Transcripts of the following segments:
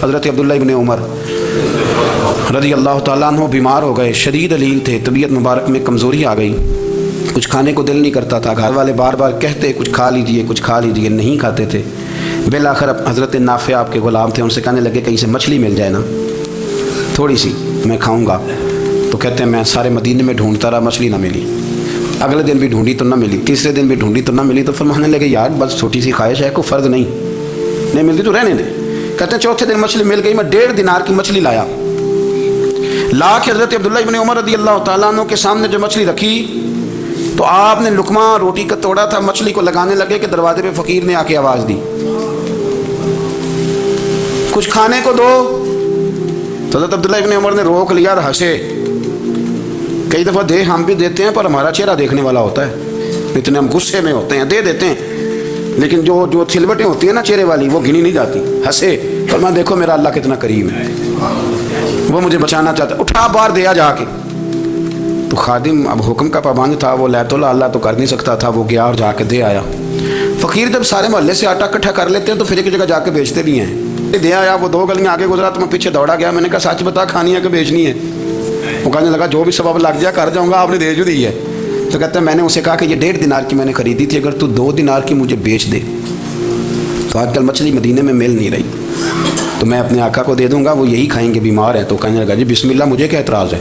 حضرت عبداللہ ابن عمر رضی اللہ تعالیٰ عنہ بیمار ہو گئے، شدید علیل تھے، طبیعت مبارک میں کمزوری آ گئی، کچھ کھانے کو دل نہیں کرتا تھا، گھر والے بار بار کہتے کچھ کھا لیجئے کچھ کھا لیجئے، نہیں کھاتے تھے۔ بالآخر حضرت نافع آپ کے غلام تھے، ان سے کہنے لگے کہیں سے مچھلی مل جائے نا تھوڑی سی، میں کھاؤں گا۔ تو کہتے ہیں میں سارے مدینے میں ڈھونڈتا رہا، مچھلی نہ ملی، اگلے دن بھی ڈھونڈی تو نہ ملی، تیسرے دن بھی ڈھونڈی تو نہ ملی، تو فرمانے لگے یار بس چھوٹی سی خواہش ہے، کوئی فرض نہیں ملتی تو رہنے دے۔ کہتے ہیں چوتھے دن مچھلی مل گئی، میں 1.5 دینار کی مچھلی لا کے حضرت عبداللہ ابن عمر رضی اللہ تعالیٰ عنہ کے سامنے جو مچھلی رکھی تو آپ نے لقمہ روٹی کا توڑا تھا، مچھلی کو لگانے لگے کہ دروازے پہ فقیر نے آ کے آواز دی کچھ کھانے کو دو۔ تو حضرت عبداللہ ابن عمر نے روک لیا اور ہنسے۔ کئی دفعہ دے ہم بھی دیتے ہیں پر ہمارا چہرہ دیکھنے والا ہوتا ہے، اتنے ہم غصے میں ہوتے ہیں، دے دیتے ہیں، لیکن جو سلوٹیں ہوتی ہیں نا چہرے والی وہ گنی نہیں جاتی۔ ہنسے اور میں دیکھو میرا اللہ کتنا کریم ہے، وہ مجھے بچانا چاہتا ہے، اٹھا بار دیا جا کے۔ تو خادم اب حکم کا پابند تھا، وہ لیت اللہ تو کر نہیں سکتا تھا، وہ گیا اور جا کے دے آیا۔ فقیر جب سارے محلے سے آٹا اکٹھا کر لیتے ہیں تو پھر ایک جگہ جا کے بیچتے بھی ہیں۔ دے آیا، وہ 2 گلیاں آگے گزرا تو میں پیچھے دوڑا گیا، میں نے کہا سچ بتا کھانی ہے کہ بیچنی ہے؟ وہ کہنے لگا جو بھی سبب لگ جائے کر جاؤں گا، آپ نے دے جو دی ہے۔ تو کہتا ہے میں نے اسے کہا کہ یہ 1.5 دینار کی میں نے خریدی تھی، اگر تو 2 دینار کی مجھے بیچ دے تو آج کل مچھلی مدینے میں مل نہیں رہی تو میں اپنے آقا کو دے دوں گا، وہ یہی کھائیں گے، بیمار ہیں۔ تو کہنے لگا جی بسم اللہ، مجھے کیا اعتراض ہے،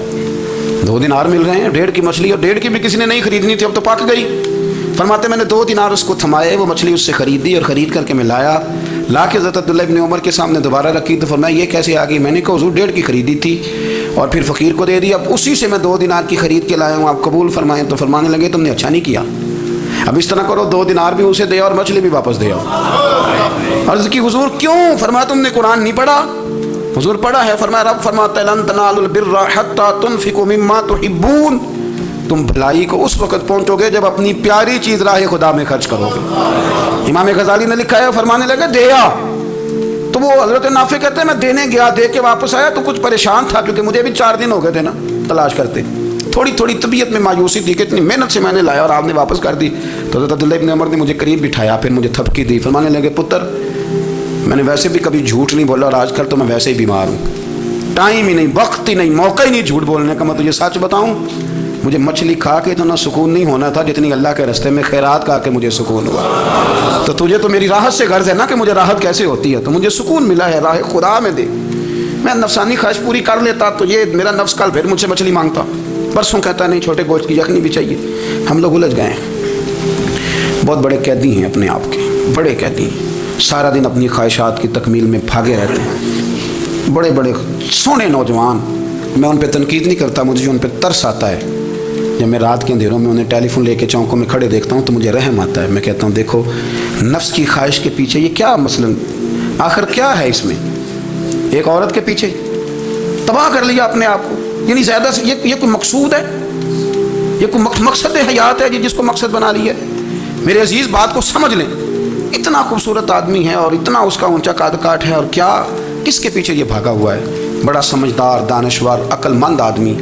2 دینار مل رہے ہیں، 1.5 کی مچھلی، اور 1.5 کی بھی کسی نے نہیں خریدنی تھی، اب تو پک گئی۔ فرماتے میں نے 2 دینار اس کو تھمائے، وہ مچھلی اس سے خریدی اور خرید کر کے میں لا کے حضرت عبداللہ ابن عمر کے سامنے دوبارہ رکھی۔ تو فرمایا یہ کیسے آ گئی؟ میں نے کہا حضور 1.5 کی خریدی تھی اور پھر فقیر کو دے دی، اب اسی سے میں 2 دینار کی خرید کے لایا ہوں، آپ قبول فرمائیں۔ تو فرمانے لگے تم نے اچھا نہیں کیا، اب اس طرح کرو 2 دینار بھی اسے دے اور مچھلی بھی واپس دے آؤ۔ عرض کی حضور کیوں؟ فرمایا تم نے قرآن نہیں پڑھا؟ حضور پڑھا ہے۔ فرمایا رب فرماتا ہے لن تنالوا البر حتى تنفقوا مما تحبون، تم بھلائی کو اس وقت پہنچو گے جب اپنی پیاری چیز راہ خدا میں خرچ کرو گے۔ امام غزالی نے لکھا ہے، فرمانے لگے دیا تو وہ حضرت نافع کہتے ہیں میں دینے گیا، دے کے واپس آیا تو کچھ پریشان تھا کیونکہ مجھے بھی 4 دن ہو گئے تھے نا تلاش کرتے، تھوڑی طبیعت میں مایوسی تھی کہ اتنی محنت سے میں نے لایا اور آپ نے واپس کر دی۔ تو حضرت عبداللہ ابن عمر نے مجھے قریب بٹھایا، پھر مجھے تھپکی دی، فرمانے لگے پتر میں نے ویسے بھی کبھی جھوٹ نہیں بولا اور آج کل تو میں ویسے ہی بیمار ہوں، ٹائم ہی نہیں، وقت ہی نہیں، موقع ہی نہیں جھوٹ بولنے کا۔ میں تجھے سچ بتاؤں مجھے مچھلی کھا کے اتنا سکون نہیں ہونا تھا جتنی اللہ کے راستے میں خیرات کھا کے مجھے سکون ہوا۔ تو تجھے تو میری راحت سے غرض ہے نا کہ مجھے راحت کیسے ہوتی ہے، تو مجھے سکون ملا ہے راہ خدا میں دے، میں نفسانی خواہش پوری کر لیتا تو یہ میرا نفس کل پھر مجھ سے مچھلی مانگتا، پرسوں کہتا نہیں چھوٹے گوشت کی یخنی بھی چاہیے۔ ہم لوگ الجھ گئے ہیں، بہت بڑے قیدی ہیں اپنے آپ کے، بڑے قیدی ہیں، سارا دن اپنی خواہشات کی تکمیل میں بھاگے رہتے ہیں، بڑے بڑے سونے نوجوان۔ میں ان پہ تنقید نہیں کرتا، مجھے ان پہ ترس آتا ہے۔ جب میں رات کے اندھیروں میں انہیں ٹیلی فون لے کے چوکوں میں کھڑے دیکھتا ہوں تو مجھے رحم آتا ہے۔ میں کہتا ہوں دیکھو نفس کی خواہش کے پیچھے یہ کیا مثلاً آخر کیا ہے، اس میں ایک عورت کے پیچھے تباہ کر لیا اپنے آپ کو، یعنی زیادہ سے یہ کوئی مقصود ہے، یہ کوئی مقصد حیات ہے جس کو مقصد بنا لیا ہے؟ میرے عزیز بات کو سمجھ لیں، اتنا خوبصورت آدمی ہے اور اتنا اس کا اونچا قد کاٹ ہے، اور کیا کس کے پیچھے یہ بھاگا ہوا ہے؟ بڑا سمجھدار، دانشور، عقل مند آدمی،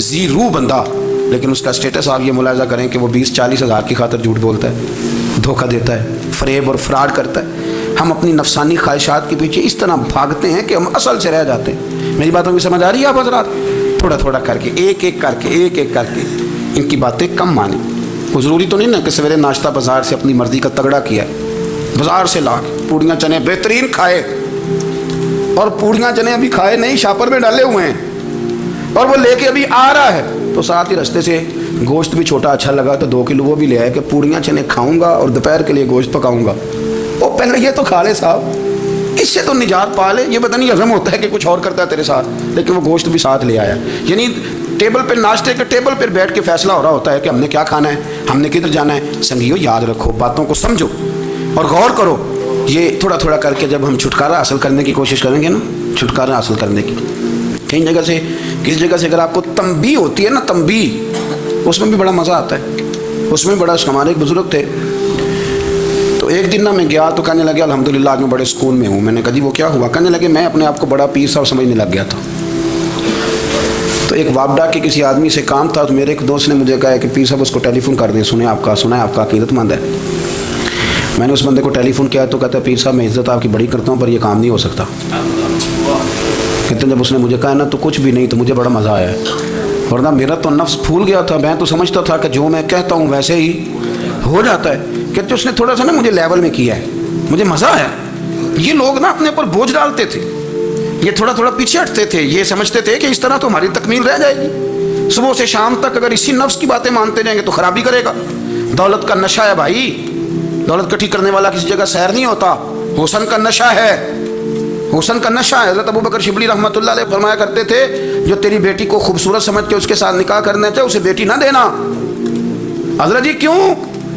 ذی روح بندہ، لیکن اس کا اسٹیٹس آپ یہ ملاحظہ کریں کہ وہ 20-40 ہزار کی خاطر جھوٹ بولتا ہے، دھوکہ دیتا ہے، فریب اور فراڈ کرتا ہے۔ ہم اپنی نفسانی خواہشات کے پیچھے اس طرح بھاگتے ہیں کہ ہم اصل سے رہ جاتے ہیں۔ میری باتوں کی سمجھ آ رہی ہے آپ حضرات؟ تھوڑا تھوڑا کر کے، ایک ایک کر کے ان کی باتیں کم مانیں۔ وہ ضروری تو نہیں نا کہ سویرے ناشتہ بازار سے اپنی مرضی کا تگڑا کیا ہے، بازار سے لا کے پوڑیاں چنے بہترین کھائے، اور پوڑیاں چنے ابھی کھائے نہیں، شاپر میں ڈالے ہوئے ہیں، اور وہ لے کے ابھی آ رہا ہے تو ساتھ ہی رستے سے گوشت بھی چھوٹا اچھا لگا تو 2 کلو وہ بھی لے آئے کہ پوڑیاں چنے کھاؤں گا اور دوپہر کے لیے گوشت پکاؤں گا۔ وہ پہلے یہ تو کھا لے صاحب، اس سے تو نجات پا لے۔ یہ پتہ نہیں ہضم ہوتا ہے کہ کچھ اور کرتا ہے تیرے ساتھ، لیکن وہ گوشت بھی ساتھ لے آیا۔ یعنی ٹیبل پہ، ناشتے کے ٹیبل پر بیٹھ کے فیصلہ ہو رہا ہوتا ہے کہ ہم نے کیا کھانا ہے، ہم نے کدھر جانا ہے۔ سنگیو یاد رکھو، باتوں کو سمجھو اور غور کرو۔ یہ تھوڑا تھوڑا کر کے جب ہم چھٹکارا حاصل کرنے کی کوشش کریں گے نا، چھٹکارا حاصل کرنے کی، کئی جگہ سے کس جگہ سے اگر آپ کو تنبیہ ہوتی ہے نا، تنبیہ، اس میں بھی بڑا مزہ آتا ہے۔ اس میں بڑا، ہمارے ایک بزرگ تھے تو ایک دن نا میں گیا تو کہنے لگے الحمدللہ آج میں بڑے سکون میں ہوں۔ میں نے کہا جی وہ کیا ہوا؟ کہنے لگے میں اپنے آپ کو بڑا پیر صاحب سمجھنے لگ گیا تھا۔ تو ایک وابڈا کے کسی آدمی سے کام تھا تو میرے ایک دوست نے مجھے کہا کہ پیر صاحب اس کو ٹیلی فون کر دیں، سنا ہے آپ کا عقیدت مند ہے۔ میں نے اس بندے کو ٹیلی فون کیا تو کہتا ہے پیر صاحب میں عزت آپ کی بڑی کرتا ہوں پر یہ کام نہیں ہو سکتا۔ کہتے ہیں جب اس نے مجھے کہا نا تو کچھ بھی نہیں تو مجھے بڑا مزہ آیا ہے، ورنہ میرا تو نفس پھول گیا تھا، میں تو سمجھتا تھا کہ جو میں کہتا ہوں ویسے ہی ہو جاتا ہے۔ کہتے اس نے تھوڑا سا نا مجھے لیول میں کیا ہے، مجھے مزہ آیا۔ یہ لوگ نا اپنے اوپر بوجھ ڈالتے تھے، یہ تھوڑا تھوڑا پیچھے ہٹتے تھے، یہ سمجھتے تھے کہ اس طرح تو ہماری تکمیل رہ جائے گی، صبح سے شام تک اگر اسی نفس کی باتیں مانتے رہیں گے تو خرابی کرے گا۔ دولت کا نشہ ہے بھائی، دولت کٹھی کرنے والا کسی جگہ سیر نہیں ہوتا، حسن کا نشہ ہے، حسن کا نشہ ہے۔ حضرت ابوبکر شبلی رحمۃ اللہ علیہ فرمایا کرتے تھے جو تیری بیٹی کو خوبصورت سمجھ کے اس کے ساتھ نکاح کرنا چاہے اسے بیٹی نہ دینا۔ حضرت جی کیوں؟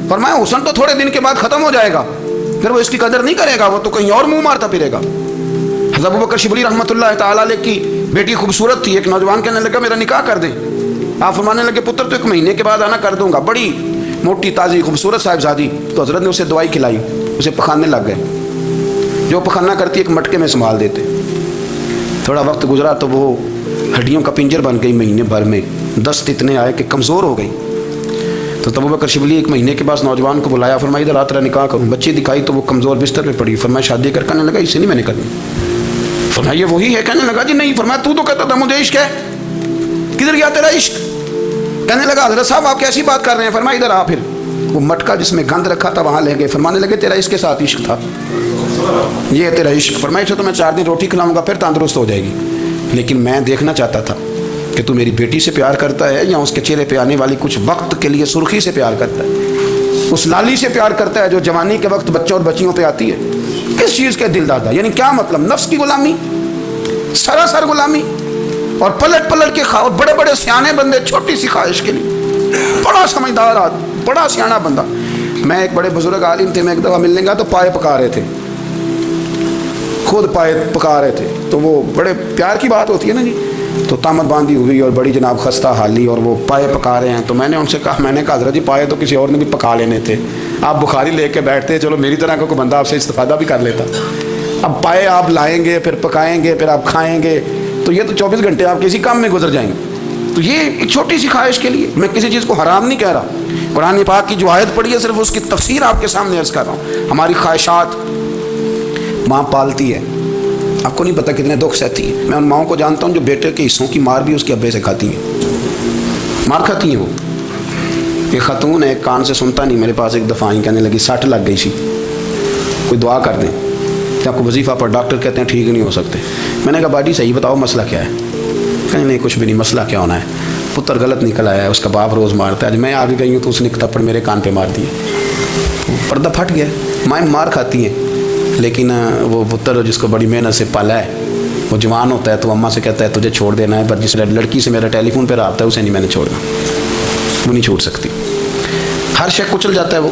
فرمایا حسن تو تھوڑے دن کے بعد ختم ہو جائے گا، پھر وہ اس کی قدر نہیں کرے گا، وہ تو کہیں اور منہ مارتا پھرے گا۔ حضرت ابوبکر شبلی رحمۃ اللہ تعالیٰ علیہ کی بیٹی خوبصورت تھی، ایک نوجوان کہنے لگا میرا نکاح کر دیں۔ آپ فرمانے لگے پتر تو 1 مہینے کے بعد آنا، کر دوں گا، بڑی موٹی تازی خوبصورت صاحبزادی۔ تو حضرت نے اسے دوائی کھلائی، اسے پخانے لگ گئے، جو پخانا کرتی ایک مٹکے میں سنبھال دیتے۔ تھوڑا وقت گزرا تو وہ ہڈیوں کا پنجر بن گئی، مہینے بھر میں دست اتنے آئے کہ کمزور ہو گئی۔ تو ابوبکر شبلی 1 مہینے کے بعد نوجوان کو بلایا، فرمایا ادھر آ تیرا نکاح کروں۔ بچی دکھائی تو وہ کمزور بستر پہ پڑی، فرمایا شادی کر، کہنے لگا اس سے نہیں میں نے کرنی۔ فرمایا یہ وہی ہے؟ کہنے لگا جی نہیں۔ فرمایا تو کہتا تھا مجھے عشق ہے، کدھر گیا تیرا عشق؟ کہنے لگا حضرت صاحب آپ کیسی بات کر رہے ہیں؟ فرمایا ادھر آ۔ پھر وہ مٹکا جس میں گند رکھا تھا وہاں لے گئے، فرمانے لگے تیرا اس کے ساتھ عشق تھا، یہ ہے تیرا عشق۔ فرمایا اسے تو میں 4 دن روٹی کھلاؤں گا پھر تندرست ہو جائے گی، لیکن میں دیکھنا چاہتا تھا کہ تو میری بیٹی سے پیار کرتا ہے یا اس کے چہرے پہ آنے والی کچھ وقت کے لیے سرخی سے پیار کرتا ہے، اس لالی سے پیار کرتا ہے جو جوانی کے وقت بچوں اور بچیوں پہ آتی ہے۔ کس چیز کے دل دادا؟ یعنی کیا مطلب؟ نفس کی غلامی، سراسر غلامی، اور پلٹ پلٹ کے اور بڑے بڑے سیانے بندے چھوٹی سی خواہش کے لیے، بڑا سمجھدار آدمی، بڑا سیانا بندہ۔ میں ایک بڑے بزرگ عالم تھے، میں ایک دفعہ ملنے گا تو پائے پکا رہے تھے، خود پائے پکا رہے تھے، تو وہ بڑے پیار کی بات ہوتی ہے نا جی، تو تامت باندھی ہوئی اور بڑی جناب خستہ حالی، اور وہ پائے پکا رہے ہیں۔ تو میں نے ان سے کہا، میں نے کہا حضرت جی پائے تو کسی اور نے بھی پکا لینے تھے، آپ بخاری لے کے بیٹھتے، چلو میری طرح کا کوئی بندہ آپ سے استفادہ بھی کر لیتا۔ اب پائے آپ لائیں گے، پھر پکائیں گے، پھر آپ کھائیں گے، تو یہ تو 24 گھنٹے آپ کسی کام میں گزر جائیں گے۔ تو یہ ایک چھوٹی سی خواہش کے لیے، میں کسی چیز کو حرام نہیں کہہ رہا، قرآن پاک کی جو آیت پڑھی ہے صرف اس کی تفسیر آپ کے سامنے عرض کر رہا ہوں۔ ہماری خواہشات ماں پالتی ہے، آپ کو نہیں پتہ کتنے دکھ سہتی ہے۔ میں ان ماؤں کو جانتا ہوں جو بیٹے کے حصوں کی مار بھی اس کے ابے سے کھاتی ہیں، مار کھاتی ہیں وہ۔ ایک خاتون ہے، ایک کان سے سنتا نہیں، میرے پاس ایک دفعہ آئی، کہنے لگی 60 لگ گئی سی، کوئی دعا کر دیں، کہ آپ کو وظیفہ پر ڈاکٹر کہتے ہیں ٹھیک نہیں ہو سکتے۔ میں نے کہا باجی صحیح بتاؤ مسئلہ کیا ہے؟ کہیں نہیں کچھ بھی نہیں، مسئلہ کیا ہونا ہے، پتر غلط نکل آیا ہے، اس کا باپ روز مارتا ہے، آج میں آگے گئی ہوں تو اس نے ایک تھپڑ میرے کان پہ مار دیے، پردہ پھٹ گیا۔ مائیں مار کھاتی ہیں، لیکن وہ پتر جس کو بڑی محنت سے پالا ہے، وہ جوان ہوتا ہے تو اماں سے کہتا ہے تجھے چھوڑ دینا ہے، پر جس لڑکی سے میرا ٹیلی فون پہ رابطہ ہے اسے نہیں میں نے چھوڑنا، وہ نہیں چھوڑ سکتی، ہر شے کچل جاتا ہے وہ۔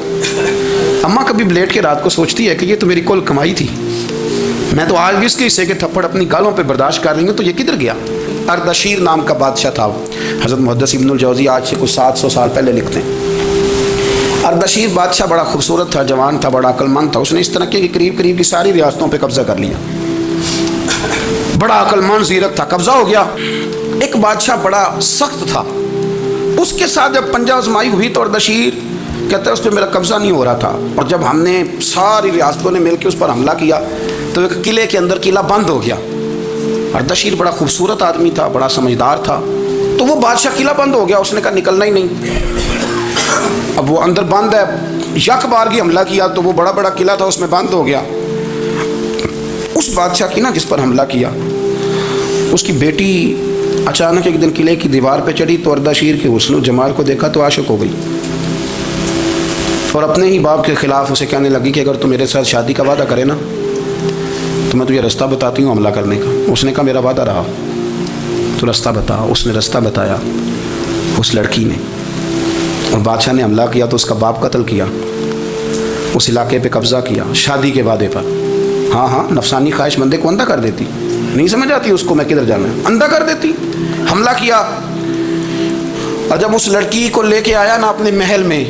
اماں کبھی لیٹ کے رات کو سوچتی ہے کہ یہ تو میری کل کمائی تھی، میں تو آج بھی اس کے حصے کے تھپڑ اپنی گالوں پہ برداشت کر رہی ہوں، تو یہ کدھر گیا؟ اردشیر نام کا بادشاہ تھا، حضرت محدث ابن الجوزی آج سے کچھ 700 سال پہلے لکھتے ہیں۔ اردشیر بادشاہ بڑا خوبصورت تھا، جوان تھا، بڑا عقل مند تھا، اس نے اس طرح کی قریب قریب کی ساری ریاستوں پہ قبضہ کر لیا، بڑا عقل مند زیرک تھا، قبضہ ہو گیا۔ ایک بادشاہ بڑا سخت تھا، اس کے ساتھ جب پنجہ آزمائی ہوئی تو اردشیر کہتا ہے اس پہ میرا قبضہ نہیں ہو رہا تھا، اور جب ہم نے ساری ریاستوں نے مل کے اس پر حملہ کیا تو ایک قلعے کے اندر قلعہ بند ہو گیا۔ اردشیر بڑا خوبصورت آدمی تھا، بڑا سمجھدار تھا، تو وہ بادشاہ قلعہ بند ہو گیا، اس نے کہا نکلنا ہی نہیں۔ اب وہ اندر بند ہے، یک بارگی حملہ کیا تو وہ بڑا بڑا قلعہ تھا اس میں بند ہو گیا۔ اس بادشاہ کی نا جس پر حملہ کیا، اس کی بیٹی اچانک ایک دن قلعے کی دیوار پہ چڑھی تو اردشیر کے حسن و جمال کو دیکھا تو عاشق ہو گئی، اور اپنے ہی باپ کے خلاف اسے کہنے لگی کہ اگر تو میرے ساتھ شادی کا وعدہ کرے نا تو میں تجھے رستہ بتاتی ہوں حملہ کرنے کا۔ اس نے کہا میرا وعدہ رہا، تو رستہ بتا۔ اس نے رستہ بتایا اس لڑکی نے، اور بادشاہ نے حملہ کیا تو اس کا باپ قتل کیا، اس علاقے پہ قبضہ کیا شادی کے وعدے پر۔ ہاں نفسانی خواہش بندے کو اندھا کر دیتی، نہیں سمجھ آتی اس کو میں کدھر جانا ہے، اندھا کر دیتی۔ حملہ کیا، اور جب اس لڑکی کو لے کے آیا نا اپنے محل میں،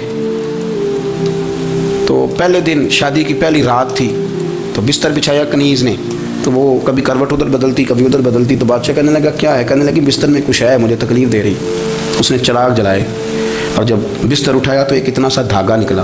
تو پہلے دن شادی کی پہلی رات تھی، تو بستر بچھایا کنیز نے، تو وہ کبھی کروٹ ادھر بدلتی کبھی ادھر بدلتی، تو بادشاہ کہنے لگا کیا ہے؟ کہنے لگی بستر میں کچھ ہے، مجھے تکلیف دے رہی۔ اس نے چراغ جلائے، اور جب بستر اٹھایا تو ایک اتنا سا دھاگا نکلا،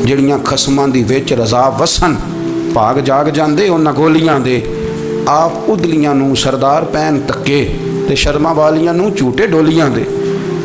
ਜਿਹੜੀਆਂ ਖਸਮਾਂ ਦੀ ਵਿੱਚ ਰਜ਼ਾ ਵਸਣ ਭਾਗ ਜਾਗ ਜਾਂਦੇ ਉਹਨਾਂ ਗੋਲੀਆਂ ਦੇ। ਆਪ ਉਦਲੀਆਂ ਨੂੰ ਸਰਦਾਰ ਪੈਨ ਤੱਕੇ ਤੇ ਸ਼ਰਮਾ ਵਾਲੀਆਂ ਨੂੰ ਝੂਟੇ ਡੋਲੀਆਂ ਦੇ।